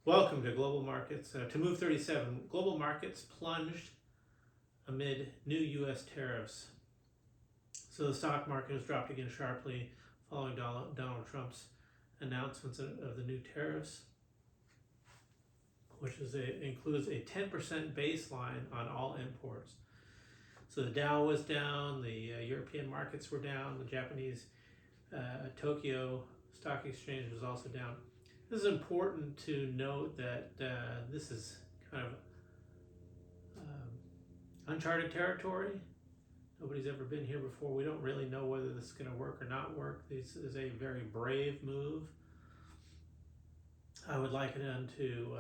Welcome to Global Markets. To move 37, global markets plunged amid new U.S. tariffs. So the stock market has dropped again sharply following Donald Trump's announcements of the new tariffs, which includes a 10% baseline on all imports. So the Dow was down, the European markets were down, the Japanese Tokyo Stock Exchange was also down. This is important to note that this is kind of uncharted territory. Nobody's ever been here before. We don't really know whether this is going to work or not work. This is a very brave move. I would liken it unto,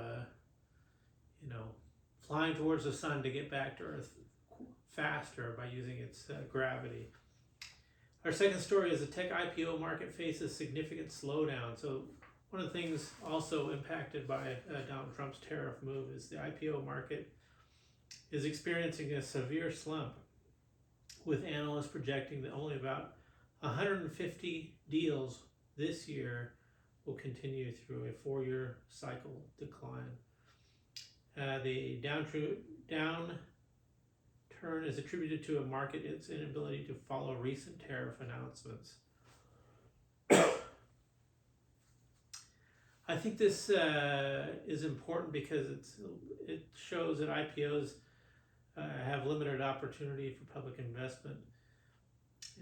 flying towards the sun to get back to Earth faster by using its gravity. Our second story is the tech IPO market faces significant slowdown. So one of the things also impacted by Donald Trump's tariff move is the IPO market is experiencing a severe slump, with analysts projecting that only about 150 deals this year will continue through a 4-year cycle decline. The downturn is attributed to a market's inability to follow recent tariff announcements. I think this is important because it shows that IPOs have limited opportunity for public investment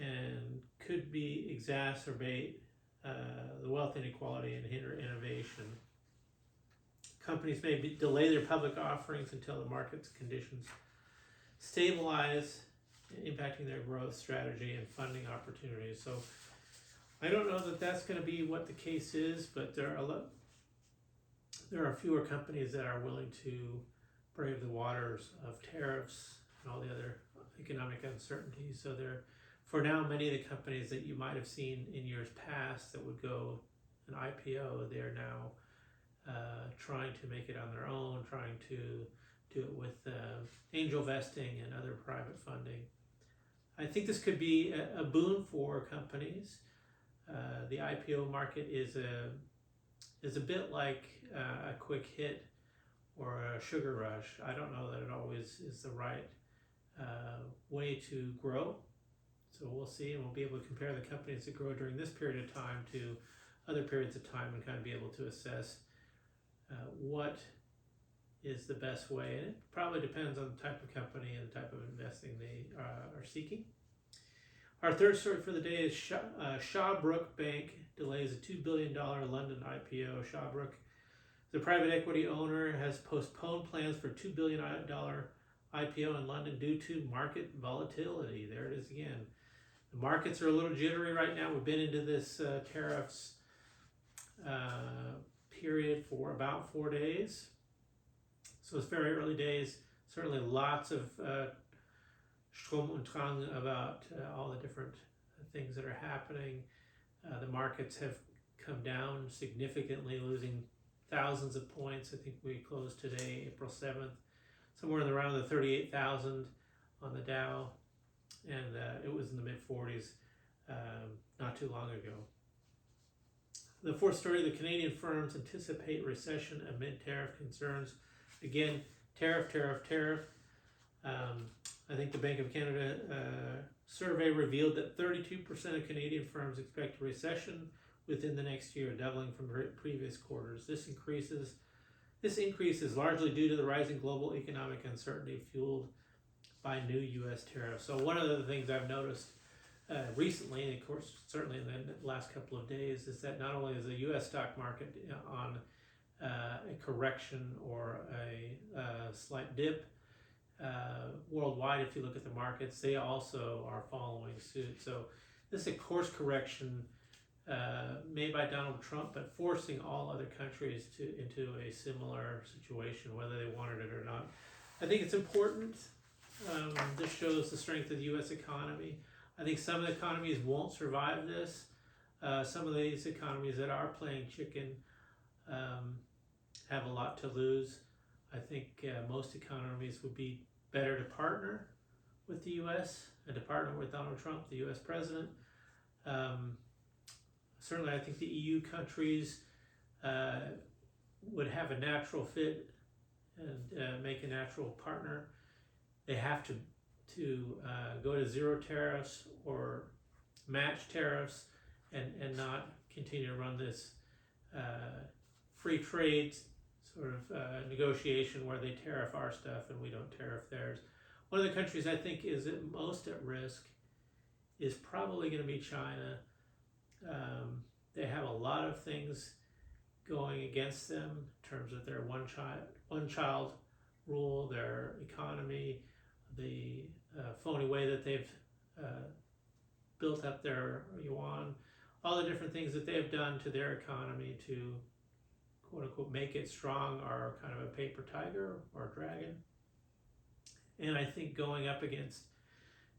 and could exacerbate the wealth inequality and hinder innovation. Companies may delay their public offerings until the market's conditions stabilize, impacting their growth strategy and funding opportunities. So I don't know that that's going to be what the case is, but there are fewer companies that are willing to brave the waters of tariffs and all the other economic uncertainties. So for now, many of the companies that you might have seen in years past that would go an IPO, they're now trying to make it on their own, trying to do it with angel vesting and other private funding. I think this could be a boon for companies. The IPO market is a bit like a quick hit or a sugar rush. I don't know that it always is the right way to grow. So we'll see, and we'll be able to compare the companies that grow during this period of time to other periods of time and kind of be able to assess what is the best way. And it probably depends on the type of company and the type of investing they are seeking. Our third story for the day is Shawbrook Bank delays a $2 billion London IPO. Shawbrook, the private equity owner, has postponed plans for $2 billion IPO in London due to market volatility. There it is again. The markets are a little jittery right now. We've been into this tariffs period for about 4 days. So it's very early days. Certainly lots of Strom und Drang about all the different things that are happening. The markets have come down significantly, losing thousands of points. I think we closed today, April 7th, somewhere around the 38,000 on the Dow, and it was in the mid-40s not too long ago. The fourth story, the Canadian firms anticipate recession amid tariff concerns. Again, tariff. I think the Bank of Canada survey revealed that 32% of Canadian firms expect a recession within the next year, doubling from previous quarters. This increase is largely due to the rising global economic uncertainty fueled by new U.S. tariffs. So one of the things I've noticed recently, and of course certainly in the last couple of days, is that not only is the U.S. stock market on a correction or a slight dip, worldwide, if you look at the markets, they also are following suit. So this is a course correction made by Donald Trump, but forcing all other countries into a similar situation, whether they wanted it or not. I think it's important. This shows the strength of the U.S. economy. I think some of the economies won't survive this. Some of these economies that are playing chicken have a lot to lose. I think most economies would be better to partner with the U.S. and to partner with Donald Trump, the U.S. president. Certainly, I think the EU countries would have a natural fit and make a natural partner, they have to go to zero tariffs or match tariffs and not continue to run this free trade sort of negotiation where they tariff our stuff and we don't tariff theirs. One of the countries I think is most at risk is probably going to be China. They have a lot of things going against them in terms of their one child rule, their economy, the phony way that they've built up their yuan, all the different things that they've done to their economy to quote unquote make it strong are kind of a paper tiger or dragon. And I think going up against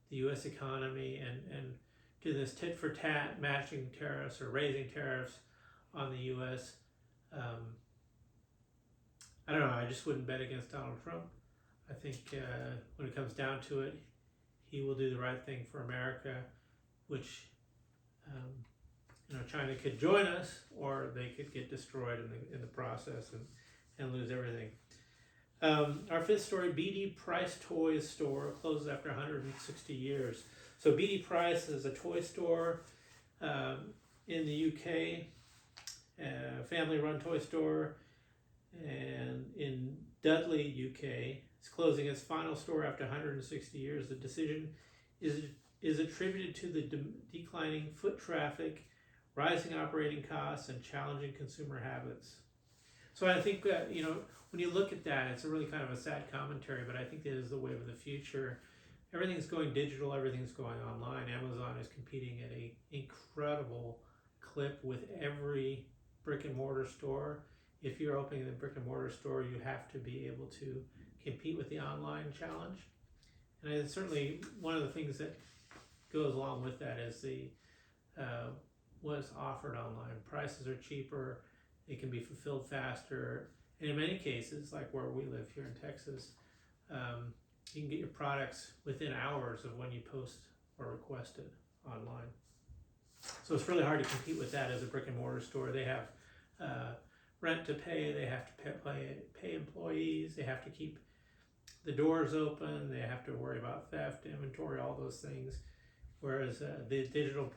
the US economy and do this tit for tat matching tariffs or raising tariffs on the US, I don't know, I just wouldn't bet against Donald Trump. I think when it comes down to it, he will do the right thing for America, which China could join us, or they could get destroyed in the process and lose everything. Our fifth story: BD Price Toys store closes after 160 years. So BD Price is a toy store in the UK, a family-run toy store, and in Dudley, UK. It's closing its final store after 160 years. The decision is attributed to the declining foot traffic, rising operating costs, and challenging consumer habits. So I think when you look at that, it's a really kind of a sad commentary, but I think that is the way of the future. Everything's going digital, everything's going online. Amazon is competing at an incredible clip with every brick and mortar store. If you're opening a brick and mortar store, you have to be able to compete with the online challenge. And it's certainly one of the things that goes along with that is what's offered online. Prices are cheaper, it can be fulfilled faster, and in many cases, like where we live here in Texas, you can get your products within hours of when you post or request it online. So it's really hard to compete with that as a brick and mortar store. They have rent to pay, they have to pay employees, they have to keep the doors open, they have to worry about theft, inventory, all those things. Whereas the digital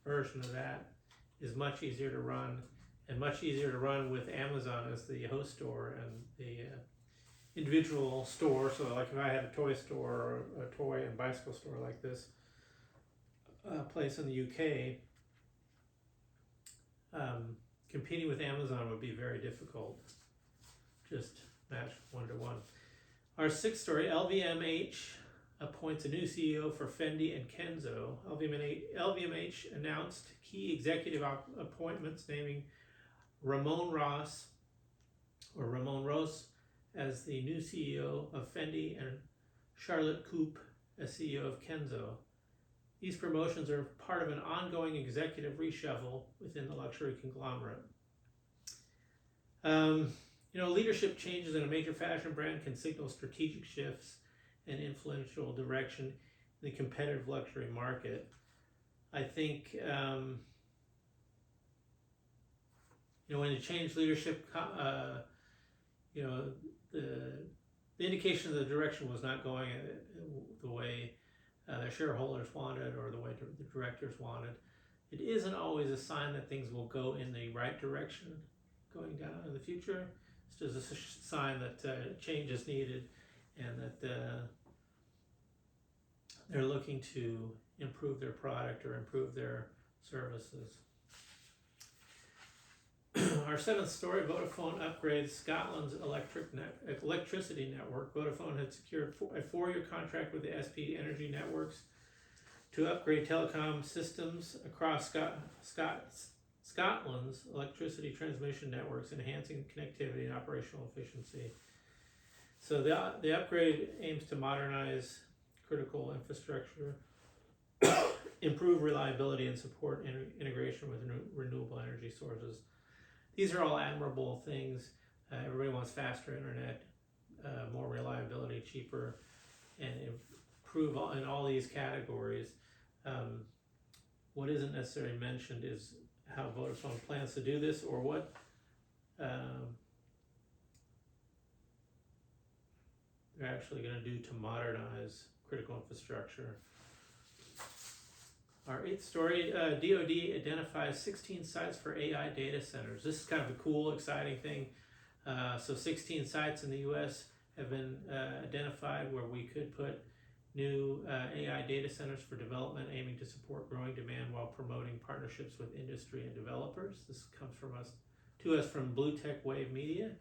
version of that is much easier to run, and much easier to run with Amazon as the host store and the individual store. So like if I had a toy store or a toy and bicycle store like this place in the UK, competing with Amazon would be very difficult. Just match one-to-one. Our sixth story: LVMH appoints a new CEO for Fendi and Kenzo. LVMH announced key executive appointments, naming Ramon Ross as the new CEO of Fendi and Charlotte Coupe as CEO of Kenzo. These promotions are part of an ongoing executive reshuffle within the luxury conglomerate. Leadership changes in a major fashion brand can signal strategic shifts and influential direction in the competitive luxury market. I think when you change leadership, the indication of the direction was not going the way the shareholders wanted or the way the directors wanted. It isn't always a sign that things will go in the right direction going down in the future. It's just a sign that change is needed and that they're looking to improve their product or improve their services. Our seventh story: Vodafone upgrades Scotland's electricity network. Vodafone had secured a 4-year contract with the SP Energy Networks to upgrade telecom systems across Scotland's electricity transmission networks, enhancing connectivity and operational efficiency. So the upgrade aims to modernize critical infrastructure, improve reliability, and support integration with renewable energy sources. These are all admirable things. Everybody wants faster internet, more reliability, cheaper, and improve in all these categories. What isn't necessarily mentioned is how Vodafone plans to do this, or what they're actually going to do to modernize critical infrastructure. Our 8th story, DoD identifies 16 sites for AI data centers. This is kind of a cool, exciting thing. So 16 sites in the U.S. have been identified where we could put new AI data centers for development, aiming to support growing demand while promoting partnerships with industry and developers. This comes to us from Blue Tech Wave Media.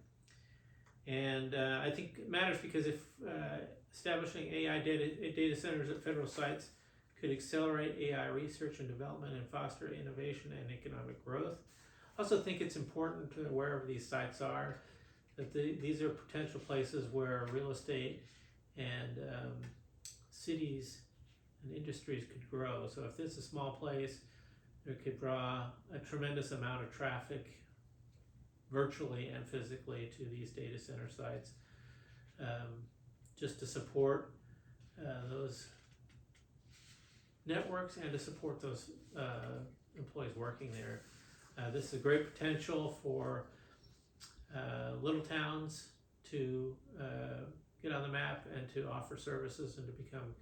And I think it matters because if establishing AI data centers at federal sites could accelerate AI research and development and foster innovation and economic growth. I also think it's important to wherever these sites are, that these are potential places where real estate and cities and industries could grow. So if this is a small place, it could draw a tremendous amount of traffic virtually and physically to these data center sites, just to support those networks and to support those employees working there. This is a great potential for little towns to get on the map and to offer services and to become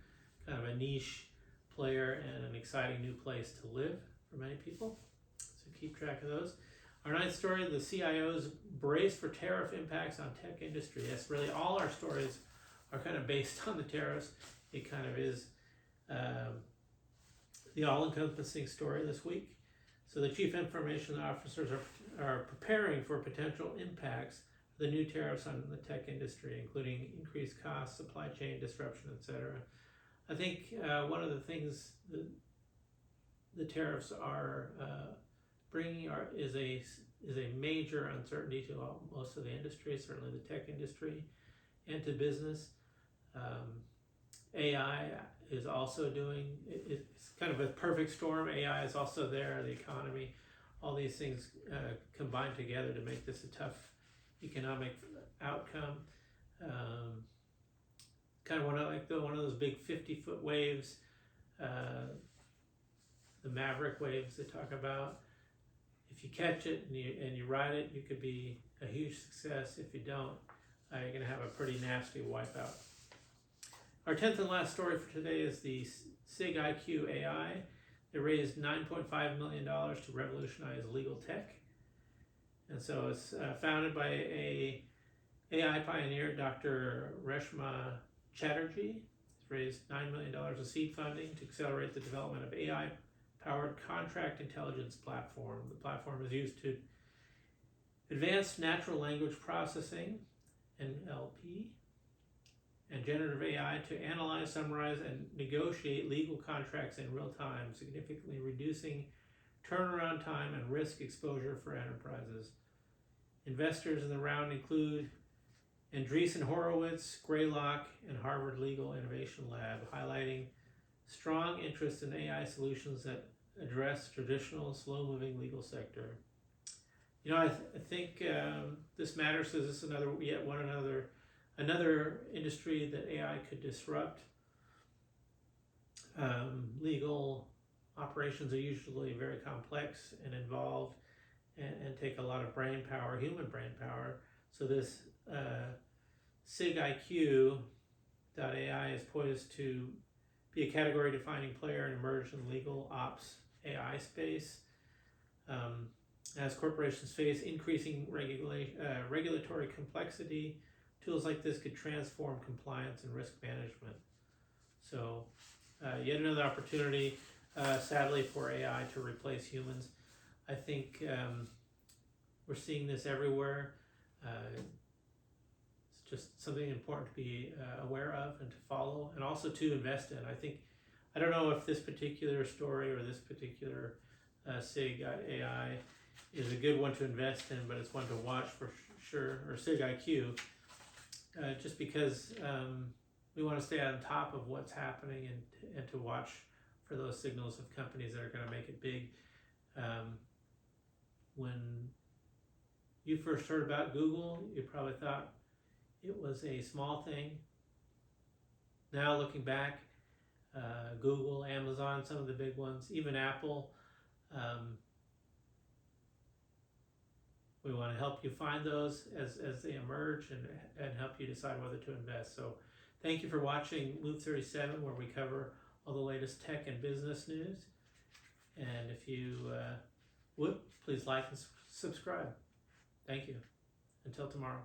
kind of a niche player and an exciting new place to live for many people. So keep track of those. Our 9th story, the CIOs brace for tariff impacts on tech industry. Yes, really all our stories are kind of based on the tariffs. It kind of is the all-encompassing story this week. So the chief information officers are preparing for potential impacts of the new tariffs on the tech industry, including increased costs, supply chain disruption, etc. I think one of the things that the tariffs are bringing is a major uncertainty to most of the industry, certainly the tech industry, and to business. AI is also it's kind of a perfect storm. AI is also there, the economy, all these things combine together to make this a tough economic outcome. Kind of one of those big 50-foot waves, the Maverick waves they talk about. If you catch it and you ride it, you could be a huge success. If you don't, you're going to have a pretty nasty wipeout. Our 10th and last story for today is the SIG-IQ AI. They raised $9.5 million to revolutionize legal tech. And so it's founded by a AI pioneer, Dr. Reshma Chatterjee. It's raised $9 million of seed funding to accelerate the development of AI-powered contract intelligence platform. The platform is used to advance natural language processing, NLP, and generative AI to analyze, summarize, and negotiate legal contracts in real time, significantly reducing turnaround time and risk exposure for enterprises. Investors in the round include Andreessen Horowitz, Greylock, and Harvard Legal Innovation Lab, highlighting strong interest in AI solutions that address traditional, slow-moving legal sector. You know, I think this matters because this is another industry that AI could disrupt. Legal operations are usually very complex and involved and take a lot of brain power, human brain power. So this SIG-IQ.ai is poised to be a category-defining player and emerge in the legal ops AI space. As corporations face increasing regulatory complexity, tools like this could transform compliance and risk management. So yet another opportunity, sadly, for AI to replace humans. I think we're seeing this everywhere. It's just something important to be aware of and to follow, and also to invest in. I don't know if this particular story or this particular SIG.ai is a good one to invest in, but it's one to watch for sure, or SIG-IQ, just because we want to stay on top of what's happening and to watch for those signals of companies that are going to make it big. When you first heard about Google, you probably thought it was a small thing. Now looking back, Google, Amazon, some of the big ones, even Apple, We want to help you find those as they emerge and help you decide whether to invest. So thank you for watching Move 37, where we cover all the latest tech and business news. And if you would, please like and subscribe. Thank you. Until tomorrow.